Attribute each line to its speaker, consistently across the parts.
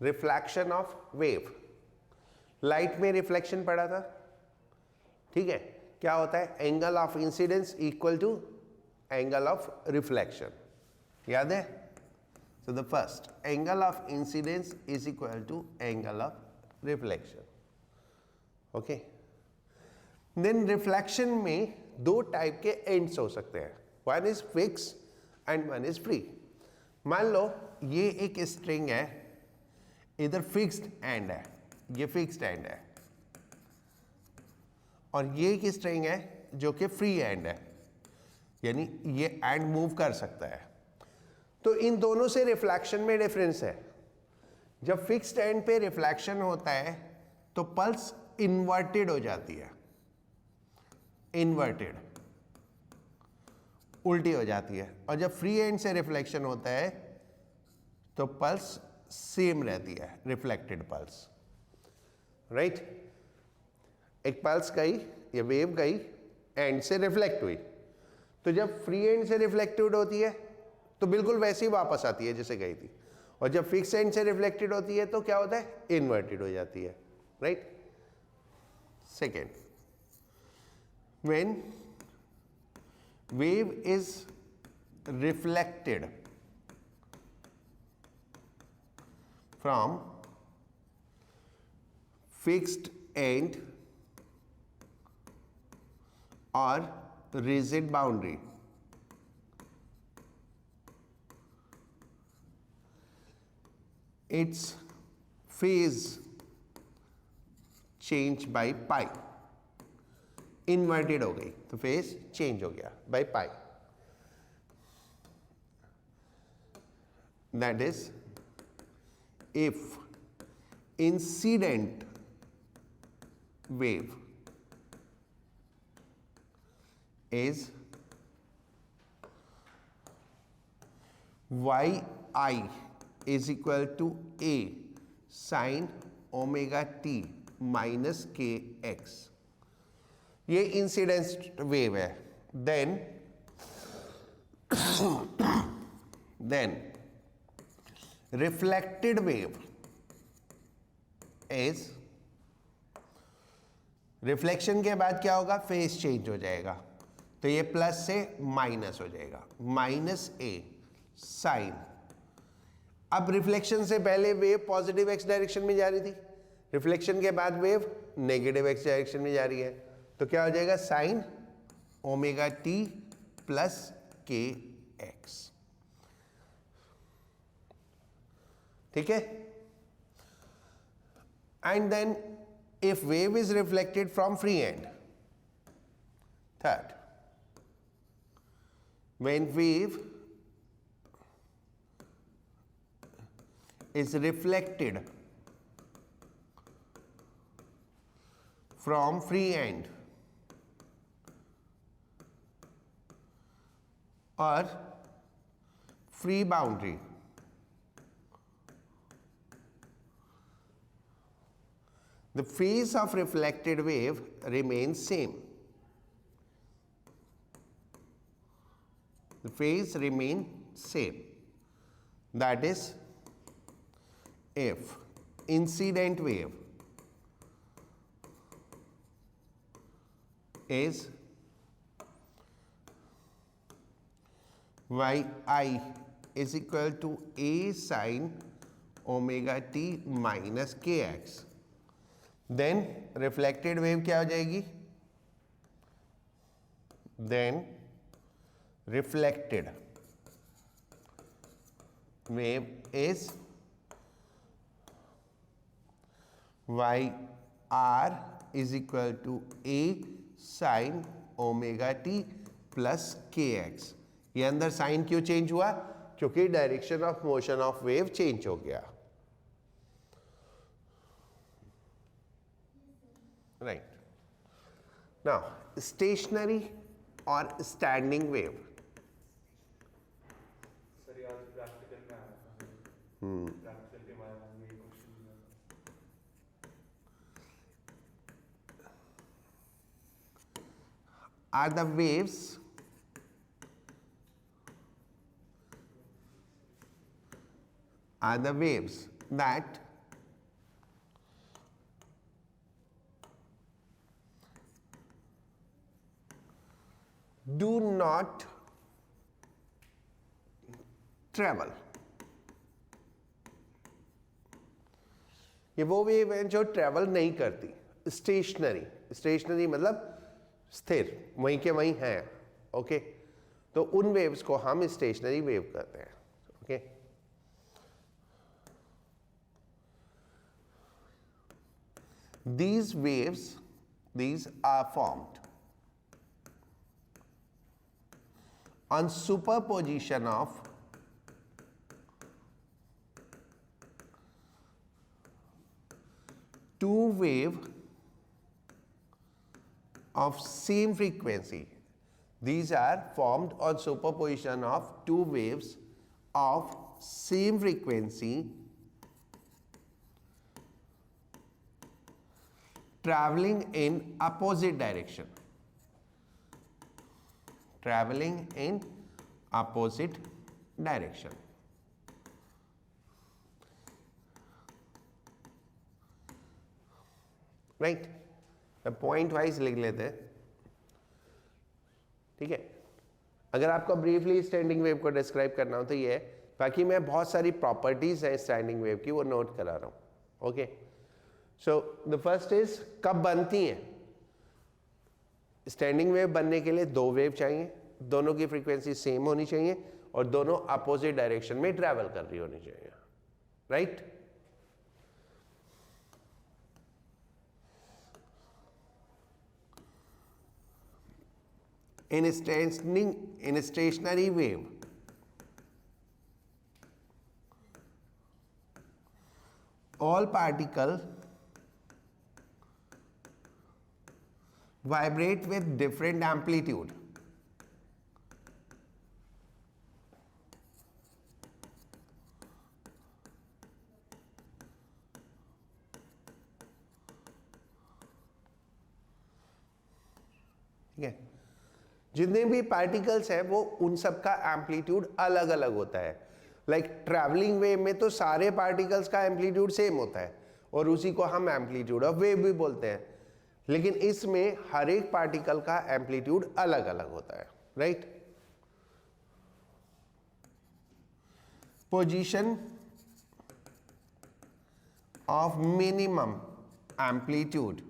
Speaker 1: Reflection of wave, light में reflection पड़ा था, ठीक है, क्या होता है, angle of incidence equal to angle of reflection, याद है? So the first angle of incidence is equal to angle of reflection, okay. Then reflection में दो टाइप के एंड्स हो सकते हैं, one is fix and one is free. मान लो ये एक स्ट्रिंग है, इधर फिक्स्ड एंड है, ये फिक्स्ड एंड है, और ये एक स्ट्रिंग है जो कि फ्री एंड है, यानी ये एंड मूव कर सकता है। तो इन दोनों से रिफ्लेक्शन में डिफरेंस है। जब फिक्स्ड एंड पे रिफ्लेक्शन होता है तो पल्स इन्वर्टेड हो जाती है, इन्वर्टेड, उल्टी हो जाती है, और जब फ्री एंड से रिफ्लेक्शन होता है तो पल्स सेम रहती है, रिफ्लेक्टेड पल्स, राइट। एक पल्स गई या वेव गई, एंड से रिफ्लेक्ट हुई, तो जब फ्री एंड से रिफ्लेक्टेड होती है तो बिल्कुल वैसे ही वापस आती है जैसे गई थी, और जब फिक्स एंड से रिफ्लेक्टेड होती है तो क्या होता है, इन्वर्टेड हो जाती है, right. Second, when wave is reflected from fixed end or rigid boundary, its phase change by pi, inverted हो गई तो फेस चेंज हो गया by pi, that is if incident wave is Y I is equal to A sine omega T minus K X, ये incidence wave है। Then reflected wave is, reflection के बाद क्या होगा, फेस चेंज हो जाएगा, तो ये प्लस से माइनस हो जाएगा, माइनस ए साइन। अब रिफ्लेक्शन से पहले वेव पॉजिटिव एक्स डायरेक्शन में जा रही थी, रिफ्लेक्शन के बाद वेव नेगेटिव एक्स डायरेक्शन में जा रही है, तो क्या हो जाएगा, sine omega T plus K X, ठीक है। And then if wave is reflected from free end, third, when wave is reflected from free end or free boundary, the phase of reflected wave remains same. The phase remains same. That is, if incident wave is yi is equal to a sin omega t minus kx, then reflected wave क्या हो जाएगी, then reflected wave is yr is equal to a sin omega T plus K X. ये अंदर sign क्यों change हुआ, क्योंकि direction of motion of wave change हो गया, राइट। नाउ स्टेशनरी और स्टैंडिंग वेव,
Speaker 2: सर ये आज प्रैक्टिकल में आया था, प्रैक्टिकल के बारे में ये question
Speaker 1: are the waves that do not travel. ये वो वेव है जो ट्रेवल नहीं करती, स्टेशनरी। स्टेशनरी मतलब स्थिर, वहीं के वहीं है। ओके, तो उन वेव्स को हम स्टेशनरी वेव कहते हैं। Okay, these waves, these are formed on superposition of two wave of same frequency. These are formed on superposition of two waves of same frequency traveling in opposite direction. Traveling in opposite direction. Right, point wise लिख लेते हैं। ठीक है, अगर आपको briefly standing wave को describe करना हो तो ये है, बाकी मैं बहुत सारी प्रॉपर्टीज है स्टैंडिंग वेव की वो नोट करा रहा हूं। Okay, so the first is कब बनती हैं। स्टैंडिंग वेव बनने के लिए दो वेव चाहिए, दोनों की फ्रीक्वेंसी सेम होनी चाहिए और दोनों अपोजिट डायरेक्शन में ट्रैवल कर रही होनी चाहिए। Right, in a stationary wave, all particles vibrate with different amplitude. ठीक है, जितने भी पार्टिकल्स हैं वो उन सब का एम्पलीट्यूड अलग अलग होता है। लाइक ट्रैवलिंग वेव में तो सारे पार्टिकल्स का एम्पलीट्यूड सेम होता है और उसी को हम एम्पलीट्यूड ऑफ वेव भी बोलते हैं, लेकिन इसमें हर एक पार्टिकल का एम्पलीट्यूड अलग अलग होता है। Right, position of minimum amplitude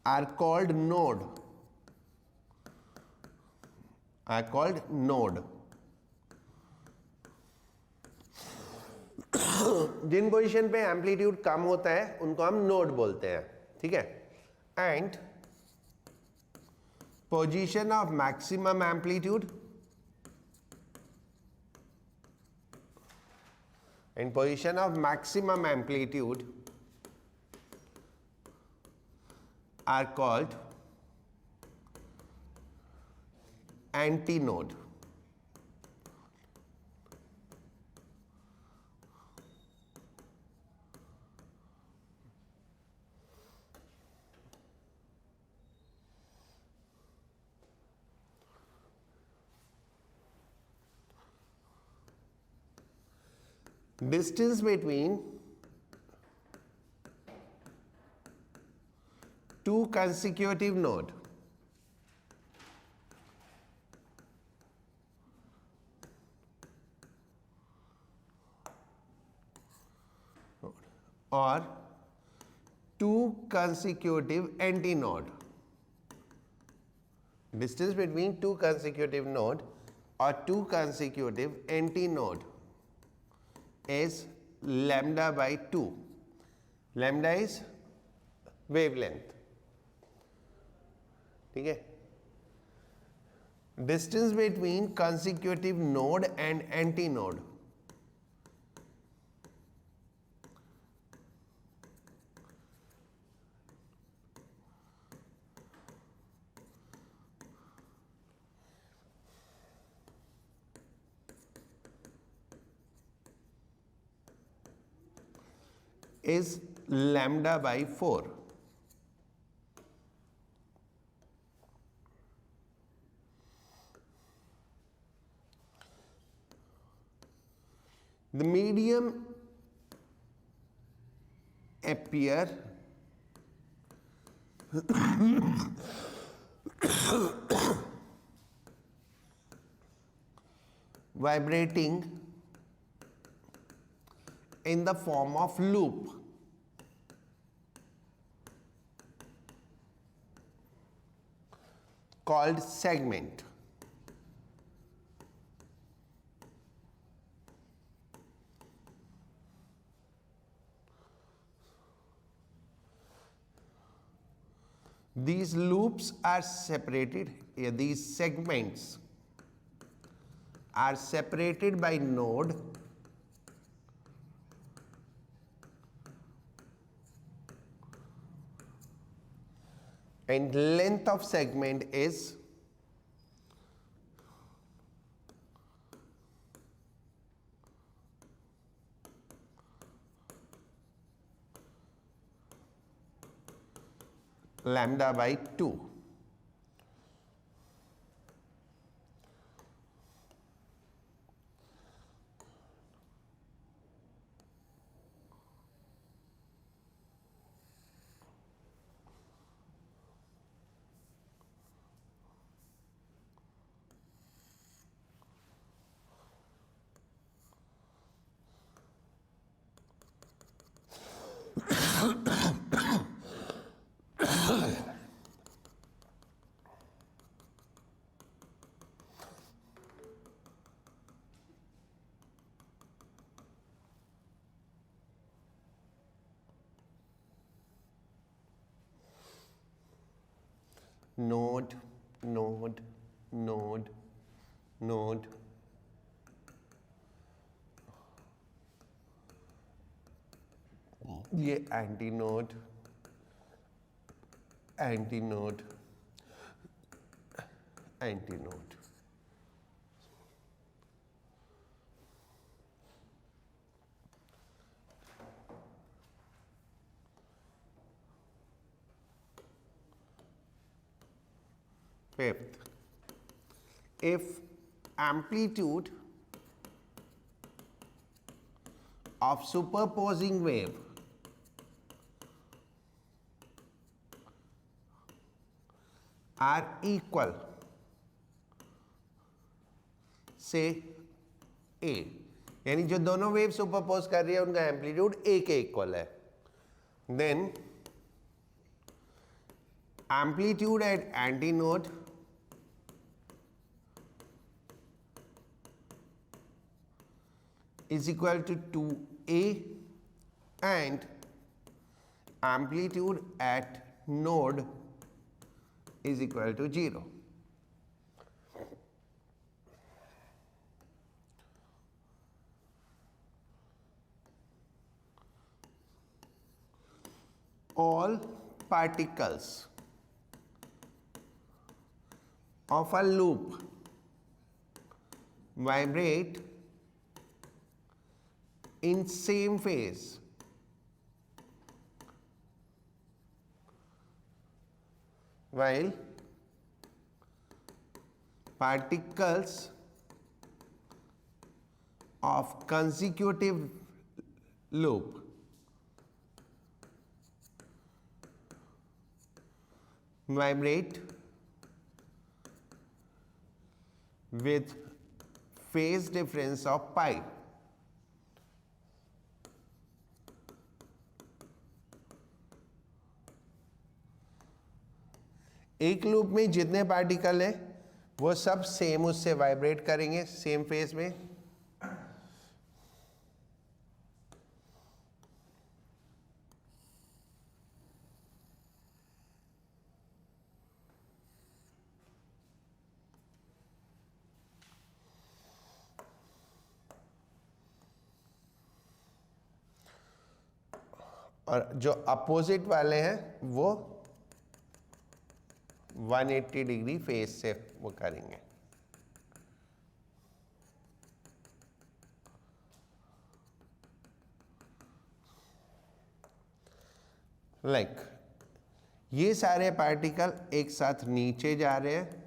Speaker 1: are called node, जिन पोजीशन पे एम्पलीट्यूड कम होता है उनको हम नोड बोलते हैं। ठीक है, and position of maximum amplitude are called antinode. Distance between two consecutive node or two consecutive antinode. Distance between two consecutive node or two consecutive antinode is lambda by 2. Lambda is wavelength. ठीक है, distance between consecutive node and anti node is lambda by 4. The medium appear vibrating in the form of loop called segment. These loops are separated, these segments are separated by node and length of segment is lambda by 2. Node, node, node, node, ये anti node, anti node, anti node. Fifth, if amplitude of superposing wave are equal, say A, यानी जो दोनों wave superpose कर रही है उनका amplitude A के equal है, then amplitude at antinode is equal to 2A and amplitude at node is equal to 0. All particles of a loop vibrate in same phase while particles of consecutive loop vibrate with phase difference of pi. एक loop में जितने particle है वो सब same उससे vibrate करेंगे same phase में. और जो अपोजिट वाले हैं वो 180 डिग्री फेज से वो करेंगे. लाइक ये सारे पार्टिकल एक साथ नीचे जा रहे हैं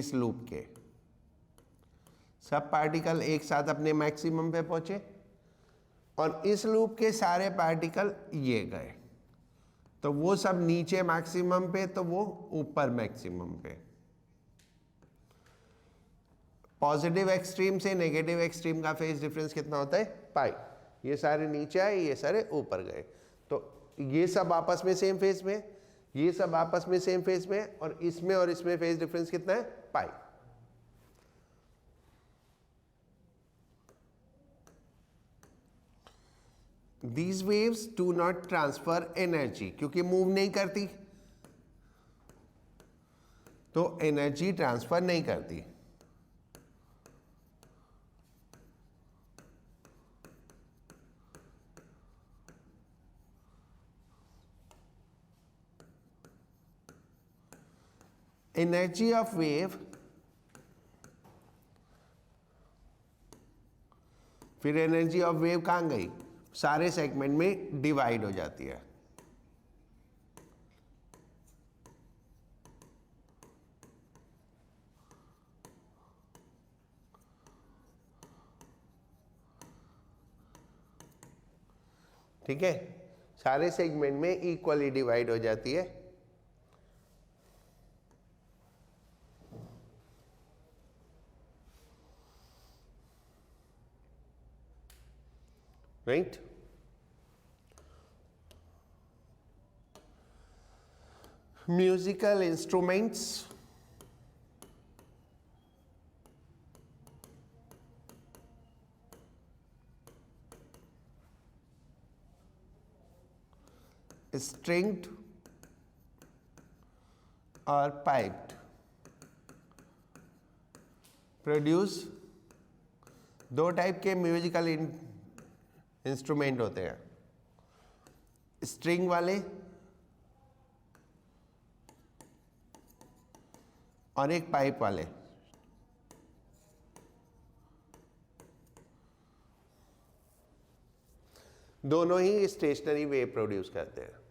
Speaker 1: इस लूप के, सब पार्टिकल एक साथ अपने मैक्सिमम पे पहुंचे और इस लूप के सारे पार्टिकल ये गए. तो वो सब नीचे मैक्सिमम पे, तो वो ऊपर मैक्सिमम पे। पॉजिटिव एक्सट्रीम से नेगेटिव एक्सट्रीम का फेज डिफरेंस कितना होता है? पाई। ये सारे नीचे आए, ये सारे ऊपर गए, तो ये सब आपस में सेम फेज में, ये सब आपस में सेम फेज में, और इसमें फेज डिफरेंस कितना है? पाई। These waves do not transfer energy, क्योंकि मूव नहीं करती तो एनर्जी ट्रांसफर नहीं करती। एनर्जी ऑफ वेव, फिर एनर्जी ऑफ वेव कहां गई? सारे सेगमेंट में डिवाइड हो जाती है। ठीक है, सारे सेगमेंट में इक्वली डिवाइड हो जाती है। राइट? म्यूजिकल इंस्ट्रूमेंट्स, स्ट्रिंग्ड और पाइप्ड, प्रोड्यूस, दो टाइप के म्यूजिकल इंस्ट्रूमेंट होते हैं, स्ट्रिंग वाले और एक पाइप वाले। दोनों ही स्टेशनरी वेव प्रोड्यूस करते हैं।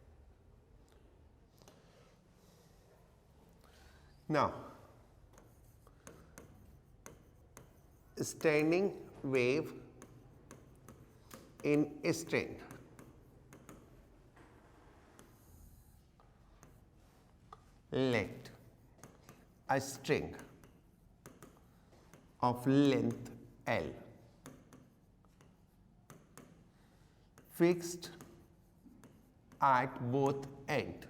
Speaker 1: Now standing wave in a string, let a string of length L fixed at both ends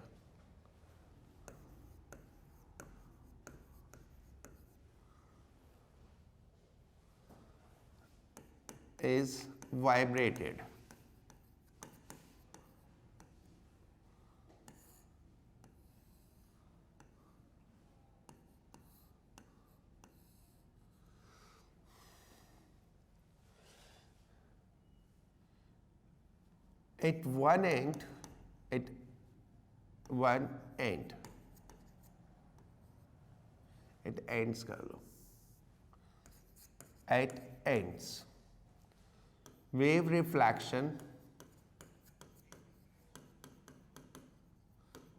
Speaker 1: is vibrated at one end, at ends कर लो, at ends wave reflection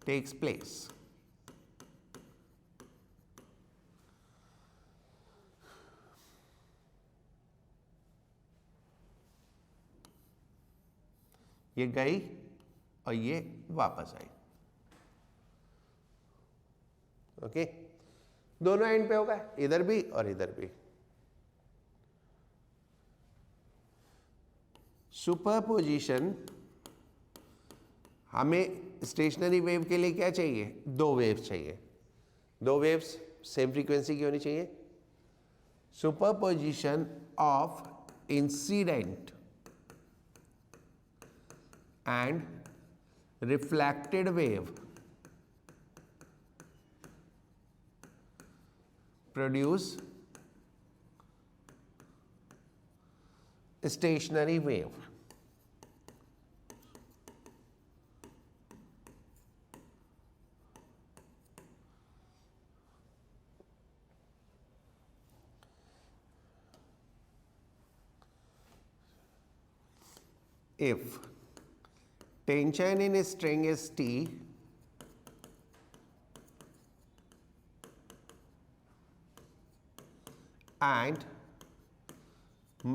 Speaker 1: takes place. ये गई और ये वापस आई। Okay, दोनों and पे होगा, इधर भी और इधर भी। सुपरपोजिशन, हमें स्टेशनरी वेव के लिए क्या चाहिए? दो वेव्स चाहिए, दो वेव्स सेम फ्रीक्वेंसी की होनी चाहिए। Superposition of incident and reflected wave produce stationary wave. If tension in a string is T and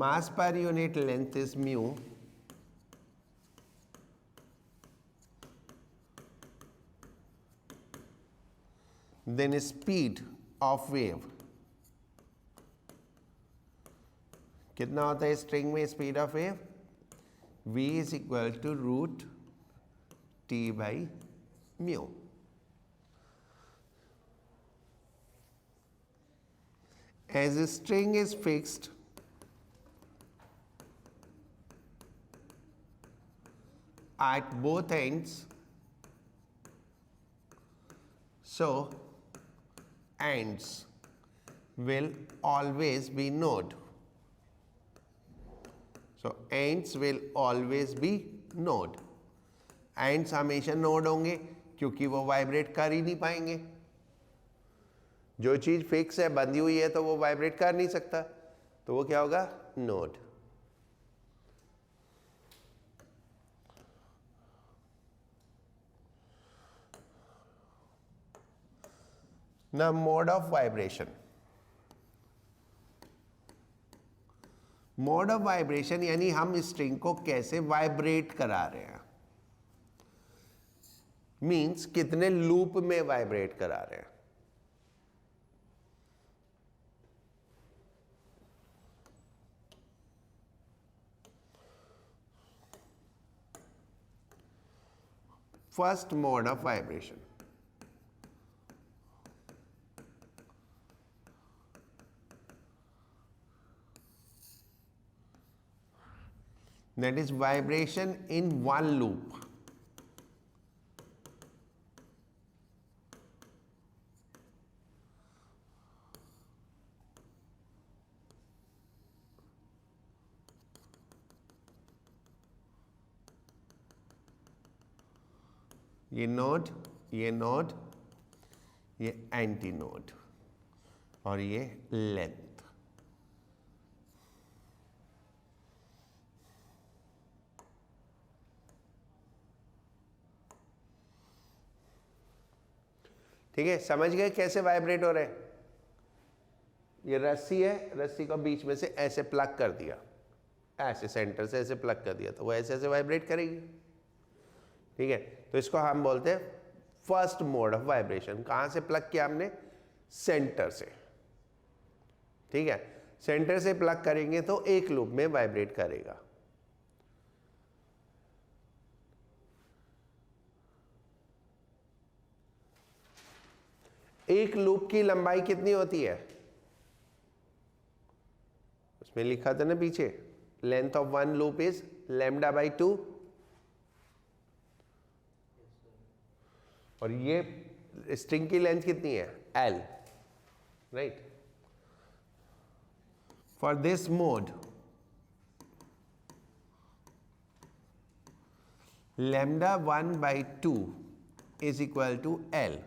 Speaker 1: mass per unit length is mu, then speed of wave, कितना होता है string में speed of wave? v is equal to root t by mu. As a string is fixed at both ends, so ends will always be node. So ends will always be node. ends हमेशा node होंगे क्योंकि वो vibrate कर ही नहीं पाएंगे. जो चीज fix है, बंधी हुई है, तो वो वाइब्रेट कर नहीं सकता, तो वो क्या होगा? Node. Now mode of vibration. Mode of vibration यानी हम स्ट्रिंग को कैसे वाइब्रेट करा रहे हैं, मींस कितने लूप में वाइब्रेट करा रहे हैं. First mode of vibration, that is vibration in one loop. ये नोड, ये नोड, ये एंटी नोड और ये लेंथ. ठीक है, समझ गए कैसे वाइब्रेट हो रहे हैं? ये रस्सी है, रस्सी को बीच में से ऐसे प्लग कर दिया, ऐसे सेंटर से ऐसे प्लग कर दिया, तो वो ऐसे ऐसे वाइब्रेट करेगी. ठीक है, तो इसको हम बोलते हैं फर्स्ट मोड ऑफ वाइब्रेशन. कहां से प्लग किया हमने? सेंटर से. ठीक है, सेंटर से प्लग करेंगे तो एक लूप में वाइब्रेट करेगा. एक लूप की लंबाई कितनी होती है? उसमें लिखा था ना पीछे, length of one loop is lambda by 2. और ये स्ट्रिंग की लेंथ कितनी है? L. Right. For this mode lambda 1 by 2 is equal to L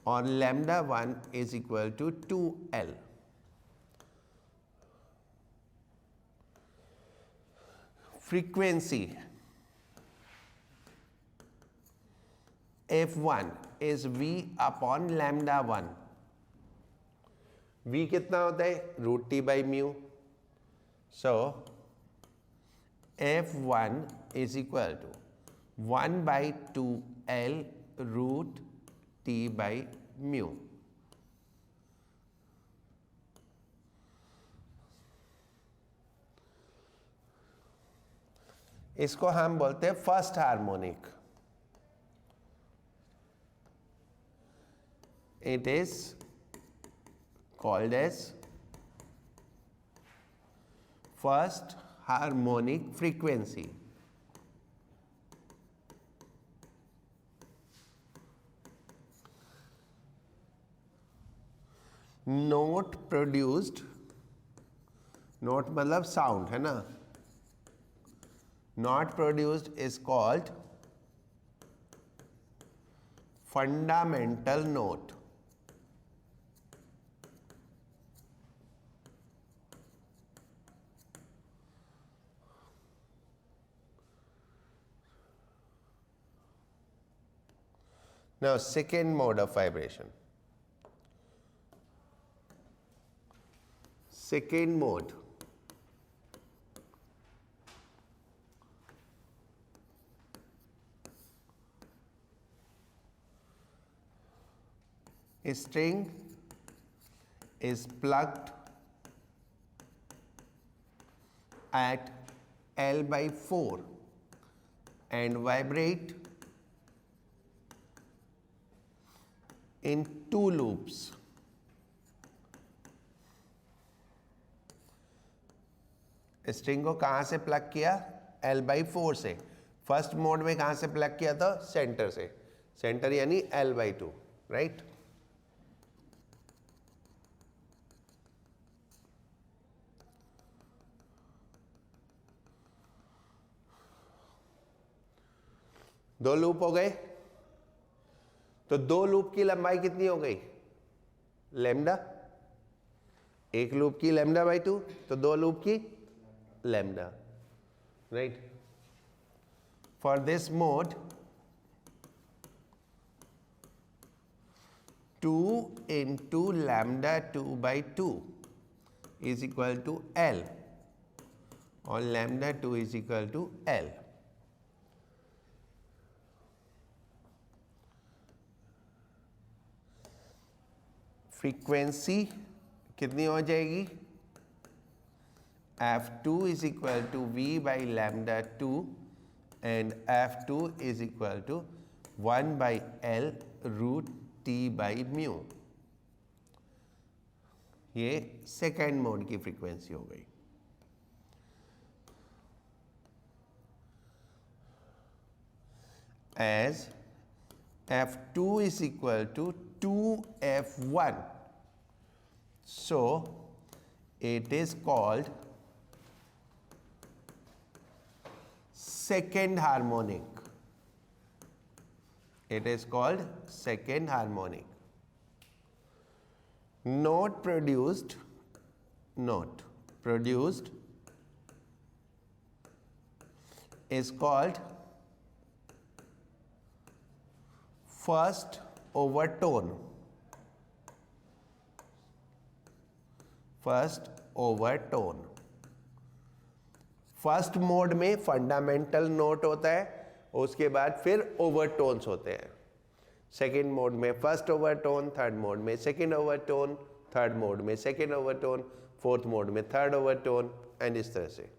Speaker 1: और lambda 1 is equal to 2L. Frequency F1 is V upon lambda 1. V कितना होता है? Root T by mu. So F1 is equal to 1 by 2L root T by mu. इसको हम बोलते हैं first harmonic. It is called as first harmonic frequency. Note produced, note मतलब sound है ना, not produced is called fundamental note. Now second mode of vibration. Second mode. string is plugged at L by 4 and vibrate in 2 loops. String को कहां से plug किया? L by 4 से. First mode में कहां से प्लग किया था? सेंटर से. सेंटर यानी L by 2, राइट? दो लूप हो गए. तो दो लूप की लंबाई कितनी हो गई? लैम्डा. एक लूप की लैम्डा बाई 2, तो दो लूप की lambda, right? For this mode 2 into lambda 2 by 2 is equal to L, और lambda 2 is equal to L. Frequency कितनी हो जाएगी? F2 is equal to V by lambda 2 and F2 is equal to 1 by L root T by mu. ये second mode की frequency हो गई. As F2 is equal to 2F1, so it is called second harmonic. It is called second harmonic. Note produced is called first overtone. First overtone. First mode में fundamental note होता है, उसके बाद फिर overtones होते हैं. सेकेंड मोड में first overtone, third mode में सेकेंड ओवरटोन, थर्ड मोड में सेकेंड ओवरटोन, फोर्थ मोड में थर्ड ओवरटोन, एंड इस तरह से.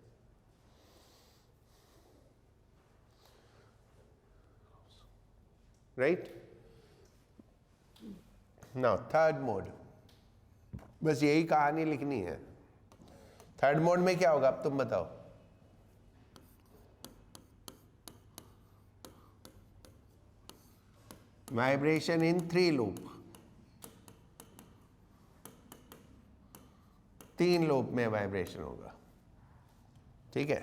Speaker 1: राइट? Now third mode. बस यही कहानी लिखनी है. थर्ड मोड में क्या होगा अब तुम बताओ? Vibration in 3 loop. 3 लूप में वाइब्रेशन होगा. ठीक है?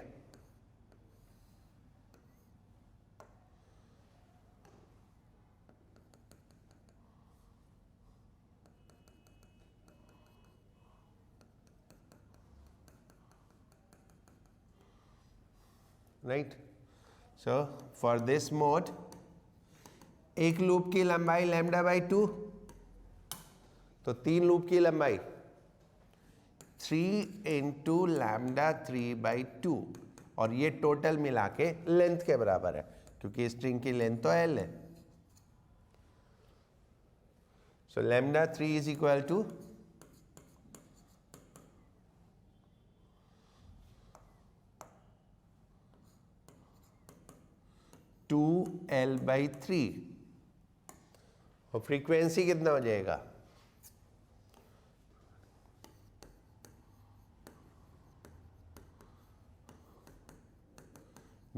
Speaker 1: Right? So for this mode एक लूप की लंबाई लैम्डा बाई 2, तो 3 लूप की लंबाई 3 इंटू लैम्डा 3 बाई 2, और ये टोटल मिला के लेंथ के बराबर है, क्योंकि स्ट्रिंग की लेंथ तो L है. So lambda 3 is equal to 2L by 3, और फ्रीक्वेंसी कितना हो जाएगा?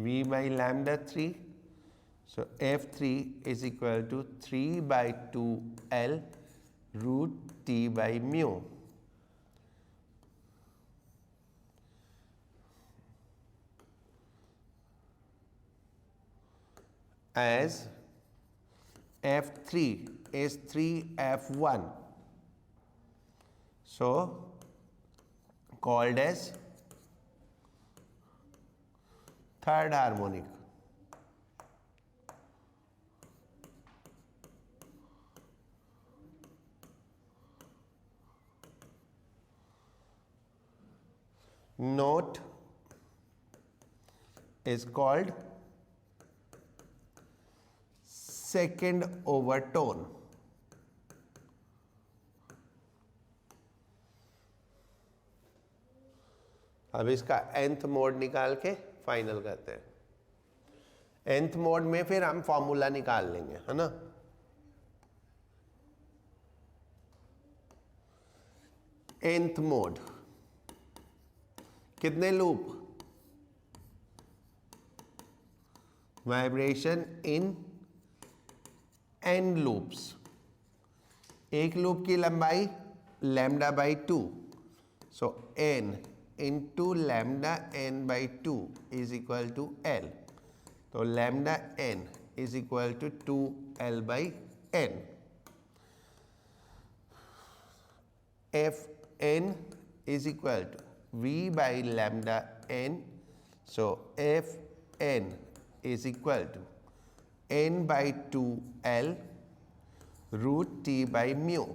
Speaker 1: V by lambda 3, so F3 is equal to 3 by 2L root T by mu. As F3 is 3F1, so called as third harmonic. Note is called second overtone. अब इसका nth mode निकाल के final करते हैं। nth mode में फिर हम formula निकाल लेंगे, है ना। nth मोड कितने loop, vibration in n loops. एक लूप की लंबाई lambda by 2, so n into lambda n by 2 is equal to l। तो lambda n is equal to 2l by n। F n is equal to v by lambda n, so F n is equal to n by 2l root t by mu.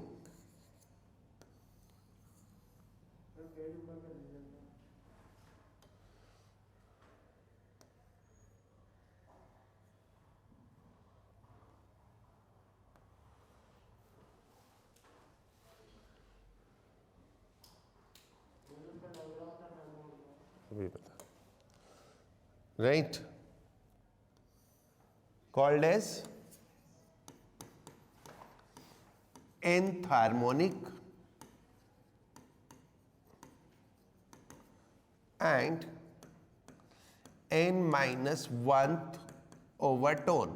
Speaker 1: Right, called as nth harmonic and n minus 1th overtone।